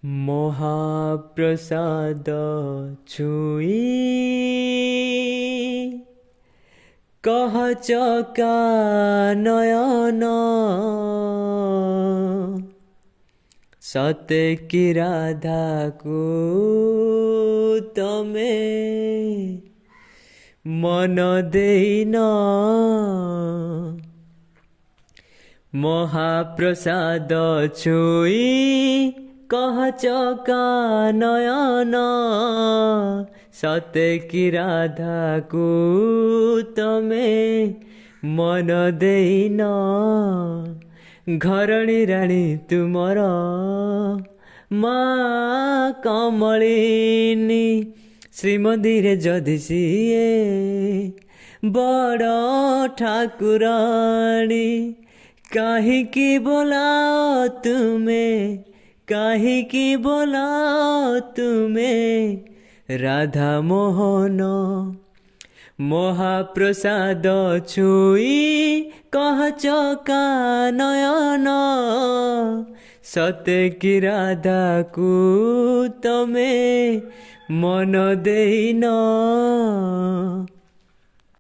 महाप्रसाद छुई कह चका नयन सत्य की राधा को तमे मन देन महाप्रसाद छुई कह चका नयन सत्य की राधा को तमे मन देन घरणी राणी तुमर माँ कमलिनी श्रीमंदिर जदि सिए बड़ ठाकुराणी काहिकी बोलाओ तुमे काहिकी बोलाओ तुमे राधा मोहन महाप्रसाद छुई कह चका नयन सत्य की राधा को तमे मन देन।